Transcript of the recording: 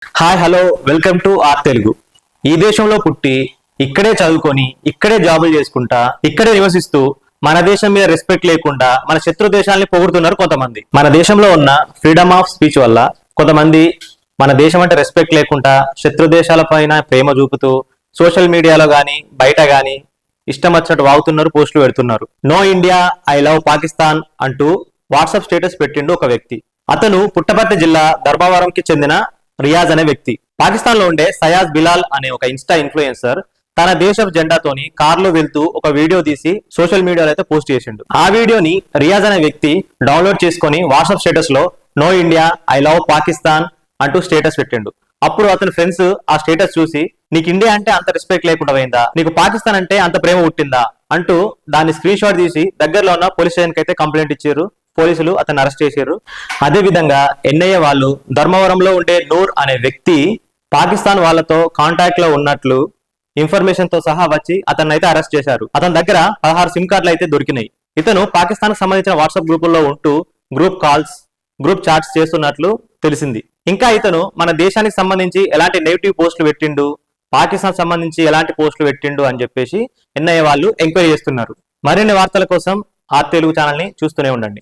Hi hello welcome to R Telugu. ఈ దేశంలో పుట్టి ఇక్కడే చదువుకొని ఇక్కడే జాబులు చేసుకుంటా ఇక్కడే నివసిస్తూ మన దేశం మీద రెస్పెక్ట్ లేకుండా మన శత్రు దేశాలని పొగుడుతున్నారు కొంతమంది. మన దేశంలో ఉన్న ఫ్రీడమ్ ఆఫ్ స్పీచ్ వల్ల కొంతమంది మన దేశం అంటే రెస్పెక్ట్ లేకుండా శత్రు దేశాల పైన ప్రేమ చూపుతూ సోషల్ మీడియాలో గానీ బయట గానీ ఇష్టం వచ్చినట్టు వాగుతున్నారు, పోస్టులు పెడుతున్నారు. No India, I love Pakistan అంటూ వాట్సాప్ స్టేటస్ పెట్టిండు ఒక వ్యక్తి. అతను పుట్టపర్తి జిల్లా ధర్మవరంకి చెందిన రియాజ్ అనే వ్యక్తి. పాకిస్తాన్ లో ఉండే సయాజ్ బిలాల్ అనే ఒక ఇన్స్టా ఇన్ఫ్లుయెన్సర్ తన దేశ జెండాతోని కార్లో వెళ్తూ ఒక వీడియో తీసి సోషల్ మీడియాలో అయితే పోస్ట్ చేసిండు. ఆ వీడియోని రియాజ్ అనే వ్యక్తి డౌన్లోడ్ చేసుకొని వాట్సాప్ స్టేటస్ లో no India, I love Pakistan అంటూ స్టేటస్ పెట్టిండు. అప్పుడు అతని ఫ్రెండ్స్ ఆ స్టేటస్ చూసి, నీకు ఇండియా అంటే అంత రెస్పెక్ట్ లేకుండా పోయిందా, నీకు పాకిస్తాన్ అంటే అంత ప్రేమ పుట్టిందా అంటూ దాన్ని స్క్రీన్ షాట్ తీసి దగ్గరలో ఉన్న పోలీస్ స్టేషన్ కి అయితే కంప్లైంట్ ఇచ్చారు. పోలీసులు అతన్ని అరెస్ట్ చేశారు. అదే విధంగా ఎన్ఐఏ వాళ్ళు ధర్మవరంలో ఉండే నూర్ అనే వ్యక్తి పాకిస్తాన్ వాళ్ళతో కాంటాక్ట్ లో ఉన్నట్లు ఇన్ఫర్మేషన్ తో సహా వచ్చి అతన్ని అయితే అరెస్ట్ చేశారు. అతని దగ్గర 16 సిమ్ కార్డులు అయితే దొరికినాయి. ఇతను పాకిస్తాన్ కు సంబంధించిన వాట్సాప్ గ్రూపుల్లో ఉంటూ గ్రూప్ కాల్స్, గ్రూప్ చాట్స్ చేస్తున్నట్లు తెలిసింది. ఇంకా ఇతను మన దేశానికి సంబంధించి ఎలాంటి నెగిటివ్ పోస్టులు పెట్టిండు, పాకిస్తాన్ సంబంధించి ఎలాంటి పోస్టులు పెట్టిండు అని చెప్పేసి ఎన్ఐఏ వాళ్ళు ఎంక్వైరీ చేస్తున్నారు. మరిన్ని వార్తల కోసం ఆర్ తెలుగు ఛానల్ ని చూస్తూనే ఉండండి.